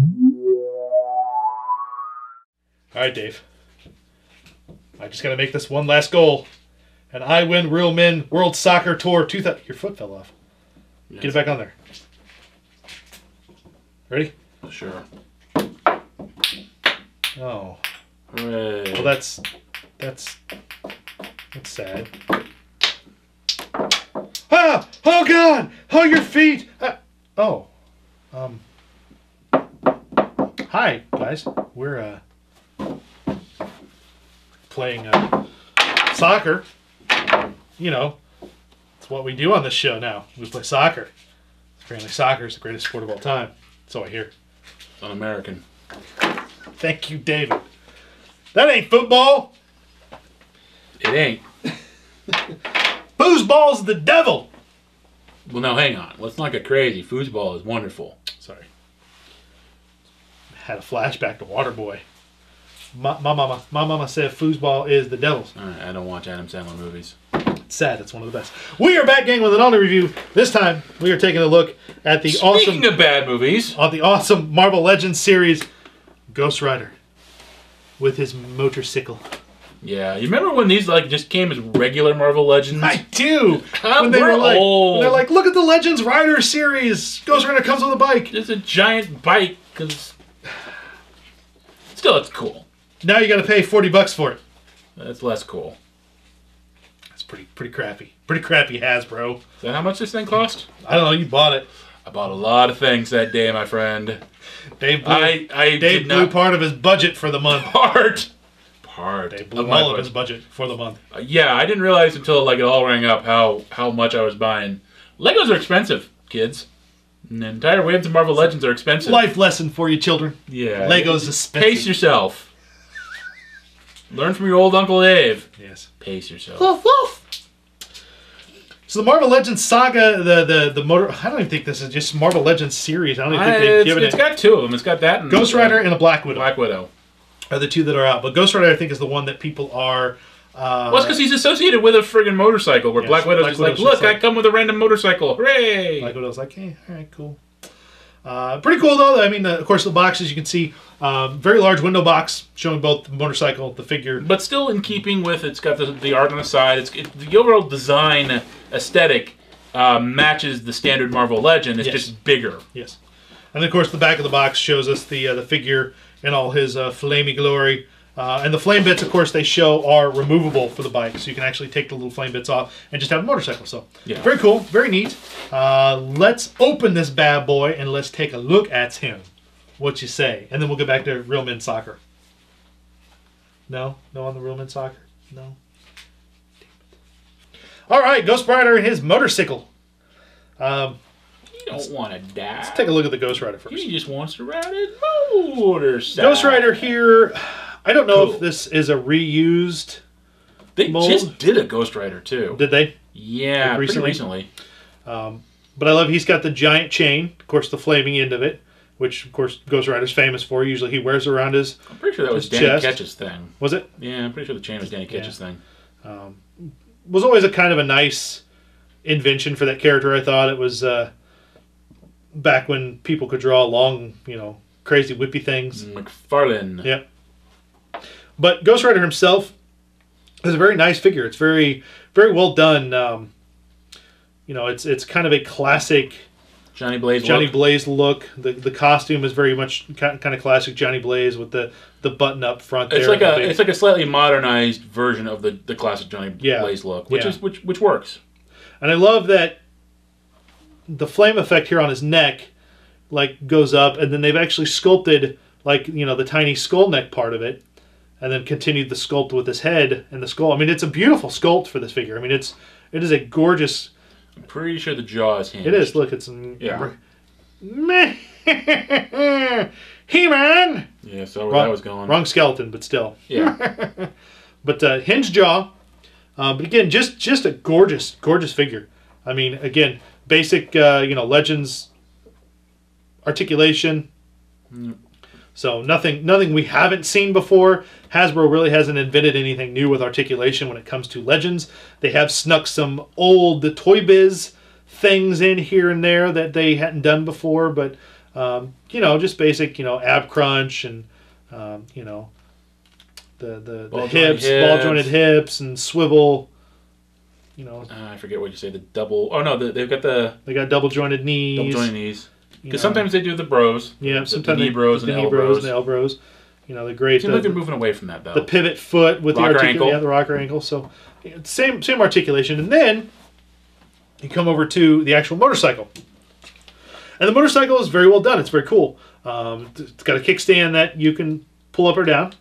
All right, Dave. I just got to make this one last goal. And I win Real Men World Soccer Tour 2000. Your foot fell off. Yes. Get it back on there. Ready? Sure. Oh. Hooray. Well, that's sad. Ah! Oh God! Oh, your feet! Oh. Hi, guys. We're playing soccer. You know, it's what we do on this show now. We play soccer. Apparently, soccer is the greatest sport of all time. So I hear. Un-American. Thank you, David. That ain't football. It ain't. Foosball's the devil. Well, now hang on. Let's not get crazy. Foosball is wonderful. Sorry. Had a flashback to Waterboy. My mama said foosball is the devil's. All right, I don't watch Adam Sandler movies. It's sad. It's one of the best. We are back, gang, with an all-new review. This time, we are taking a look at the Speaking of bad movies, on the awesome Marvel Legends series, Ghost Rider with his motorcycle. Yeah, you remember when these just came as regular Marvel Legends? I do. When they were old. When they're like, look at the Legends Rider series. Ghost Rider comes with a bike. It's a giant bike, because still, it's cool. Now you got to pay $40 for it. That's less cool. That's pretty crappy. Pretty crappy, Hasbro. Is that how much this thing cost? I don't know. You bought it. I bought a lot of things that day, my friend. Dave blew part of his budget for the month. Part. Dave blew all of his budget for the month. Yeah, I didn't realize until it all rang up how much I was buying. Legos are expensive, kids. And the entire waves of Marvel Legends are expensive. Life lesson for you children. Yeah. Legos expensive. Pace yourself. Learn from your old Uncle Dave. Yes. Pace yourself. Woof, woof. So the Marvel Legends saga, the motor. I don't even think this is just Marvel Legends series. I don't even think they've given it. It's got two of them. It's got that and Ghost Rider and a Black Widow. Black Widow are the two that are out. But Ghost Rider, I think, is the one that people are. Well, it's because he's associated with a friggin' motorcycle. Where Black Widow's just like, look, I come with a random motorcycle. Hooray! Black Widow's like, hey, all right, cool. Pretty cool though. I mean, of course, the boxes you can see, very large window box showing both the motorcycle, the figure, but still in keeping with it's got the art on the side. The overall design aesthetic matches the standard Marvel Legend. It's just bigger. Yes, and of course the back of the box shows us the figure in all his flamey glory. And the flame bits, of course, they show are removable for the bike, so you can actually take the little flame bits off and just have a motorcycle. So, yeah. Very cool, very neat. Let's open this bad boy and let's take a look at him. What you say? And then we'll get back to Real Men Soccer. No? No on the Real Men Soccer? No? All right, Ghost Rider and his motorcycle. You don't want to die. Let's take a look at the Ghost Rider first. He just wants to ride his motorcycle. Ghost Rider here... I don't know if this is a reused mold. Just did a Ghost Rider, too. Did they? Yeah, pretty recently. But I love he's got the giant chain, of course, the flaming end of it, which, of course, Ghost Rider's famous for. Usually he wears around his I'm pretty sure that was Danny Ketch's thing. Was it? Yeah, I'm pretty sure the chain was Danny Ketch's thing. Was always a kind of a nice invention for that character, I thought. It was back when people could draw long, crazy whippy things. McFarlane. Yeah. But Ghost Rider himself is a very nice figure. It's very, very well done. It's kind of a classic Johnny Blaze look. The costume is very much kind of classic Johnny Blaze with the button up front. It's like a slightly modernized version of the classic Johnny Blaze look, which works. And I love that the flame effect here on his neck goes up, and then they've actually sculpted the tiny skull neck part of it. And then continued the sculpt with his head and the skull. I mean, it's a beautiful sculpt for this figure. I mean, it is a gorgeous. I'm pretty sure the jaw is hinged. It is. Look, it's He-Man. Yeah, so where that was going. Wrong skeleton, but still. Yeah. But hinged jaw. But again, just a gorgeous figure. I mean, again, basic Legends articulation. So nothing we haven't seen before. Hasbro really hasn't invented anything new with articulation when it comes to Legends. They have snuck some old Toy Biz things in here and there that they hadn't done before, but You know, just basic, you know, ab crunch and, you know, the hips, ball jointed hips and swivel. You know, I forget what you say. The double. Oh no, they've got they got double jointed knees. Double jointed knees. Because sometimes they do the bros. Yeah, sometimes the knee bros and the elbow bros. And the elbows. You know, the great. Seems like they're moving away from that though. The pivot foot with rocker the ankle. Yeah, the rocker ankle. So same articulation, and then you come over to the actual motorcycle, and the motorcycle is very well done. It's very cool. It's got a kickstand that you can pull up or down,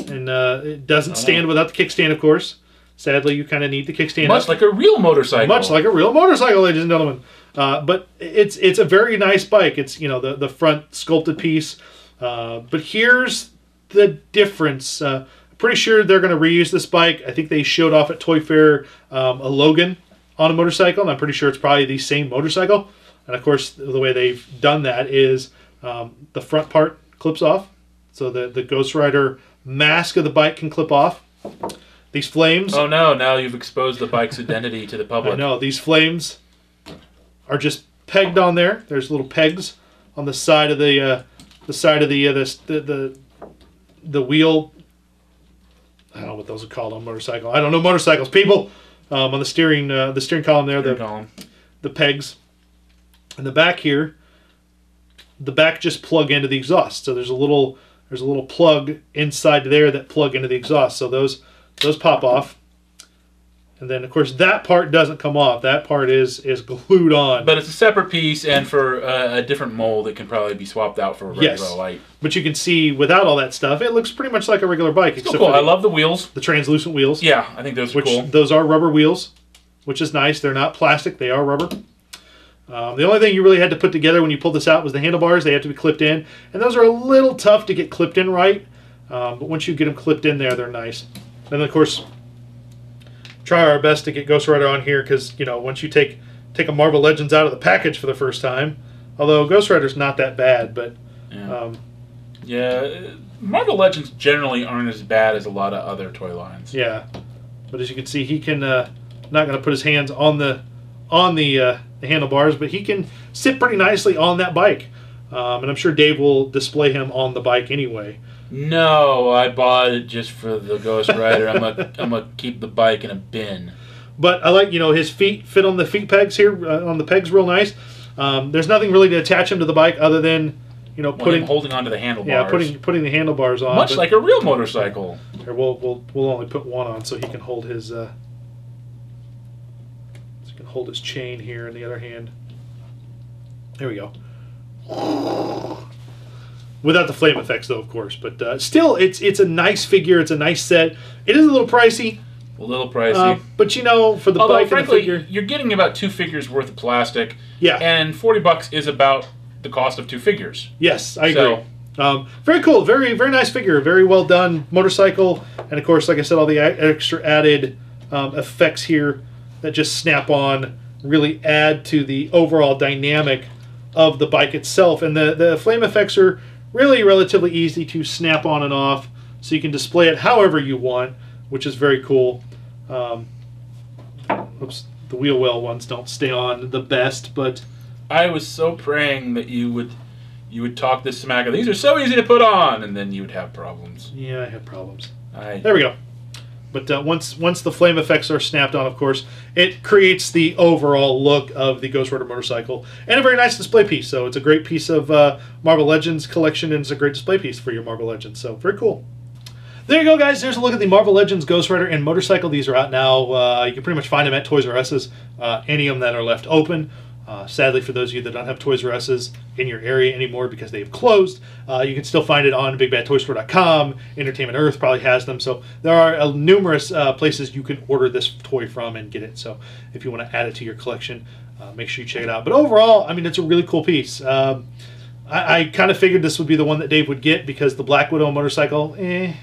and it doesn't stand without the kickstand, of course. Sadly, you kind of need the kickstand. Much like a real motorcycle. Much like a real motorcycle, ladies and gentlemen. But it's a very nice bike. It's, you know, the front sculpted piece. But here's the difference. Pretty sure they're going to reuse this bike. I think they showed off at Toy Fair a Logan on a motorcycle, and I'm pretty sure it's probably the same motorcycle. And of course, the way they've done that is the front part clips off. So the Ghost Rider mask of the bike can clip off. These flames... Oh no, now you've exposed the bike's identity to the public. I know, these flames are just pegged on there. There's little pegs on the side of the wheel. I don't know what those are called on a motorcycle. I don't know motorcycles, people. On the steering column there, the pegs. In the back here, the back just plug into the exhaust. So there's a little plug inside there that plug into the exhaust. So those pop off. And then, of course, that part doesn't come off. That part is glued on. But it's a separate piece, and for a different mold, it can probably be swapped out for a regular light. But you can see, without all that stuff, it looks pretty much like a regular bike. Except cool. I love the wheels. The translucent wheels. Yeah, I think those are cool. Those are rubber wheels, which is nice. They're not plastic. They are rubber. The only thing you really had to put together when you pulled this out was the handlebars. They have to be clipped in. And those are a little tough to get clipped in right. But once you get them clipped in there, they're nice. And, of course... try our best to get Ghost Rider on here because, you know, once you take a Marvel Legends out of the package for the first time, although Ghost Rider's not that bad, but... Yeah, Marvel Legends generally aren't as bad as a lot of other toy lines. Yeah, but as you can see, he can, not going to put his hands on the handlebars, but he can sit pretty nicely on that bike. And I'm sure Dave will display him on the bike anyway. No, I bought it just for the Ghost Rider. I'm gonna keep the bike in a bin. But I like, you know, his feet fit on the feet pegs here, on the pegs real nice. There's nothing really to attach him to the bike other than, you know, holding onto the handlebars. Yeah, putting the handlebars on. Much like a real motorcycle. Here, we'll only put one on so he can hold his chain here in the other hand. There we go. Without the flame effects, though, of course. But still, it's a nice figure. It's a nice set. It is a little pricey. A little pricey. But, you know, for the bike frankly, and the figure... you're getting about 2 figures worth of plastic. Yeah. And $40 is about the cost of 2 figures. Yes, I agree. Very cool. Very, very nice figure. Very well done motorcycle. And, of course, like I said, all the extra added effects here that just snap on really add to the overall dynamic of the bike itself. And the flame effects are really relatively easy to snap on and off, so you can display it however you want, which is very cool. Oops, the wheel well ones don't stay on the best, but I was so praying that you would talk this smack of these are so easy to put on, and then you would have problems. Yeah, I have problems. There we go. But once the flame effects are snapped on, of course, it creates the overall look of the Ghost Rider motorcycle. And a very nice display piece. So it's a great piece of Marvel Legends collection, and it's a great display piece for your Marvel Legends. So very cool. There you go, guys. There's a look at the Marvel Legends Ghost Rider and motorcycle. These are out now. You can pretty much find them at Toys R Us's. Any of them that are left open. Sadly, for those of you that don't have Toys R Us's in your area anymore because they've closed, you can still find it on BigBadToyStore.com. Entertainment Earth probably has them. So there are numerous places you can order this toy from and get it. So if you want to add it to your collection, make sure you check it out. But overall, I mean, it's a really cool piece. I kind of figured this would be the one that Dave would get because the Black Widow motorcycle, The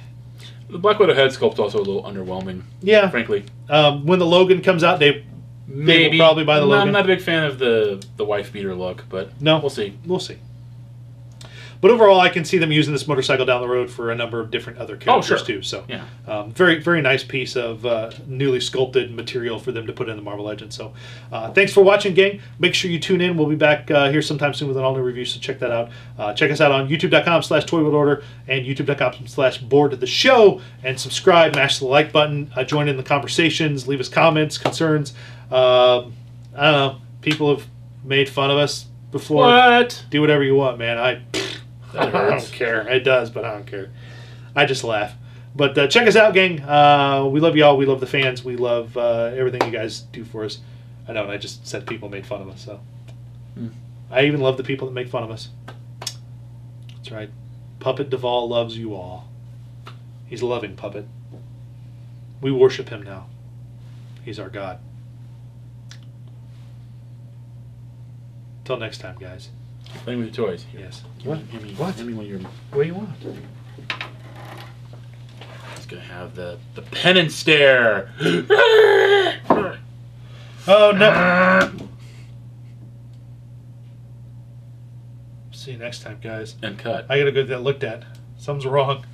Black Widow head sculpt's also a little underwhelming. Yeah. Frankly. When the Logan comes out, Dave maybe will probably buy the Logan. I'm not a big fan of the wife beater look, but no, we'll see. We'll see. But overall, I can see them using this motorcycle down the road for a number of different other characters too. So yeah. Very, very nice piece of newly sculpted material for them to put in the Marvel Legends. So thanks for watching, gang. Make sure you tune in. We'll be back here sometime soon with an all-new review, so check that out. Check us out on youtube.com/ToyWorldOrder and youtube.com/board the show, and subscribe, mash the like button, join in the conversations, leave us comments, concerns. I don't know. People have made fun of us before. What? Do whatever you want, man. I That hurts. don't care. It does, but I don't care. I just laugh. But check us out, gang. We love y'all. We love the fans. We love everything you guys do for us. I know, and I just said people made fun of us, so. I even love the people that make fun of us. That's right. Puppet Devall loves you all. He's a loving puppet. We worship him now. He's our God. Till next time, guys. Playing with your toys. Yes. What? What? Give me one of your... What do you want? It's gonna have the penance stare. Oh, no. See you next time, guys. And cut. I gotta go get that looked at. Something's wrong.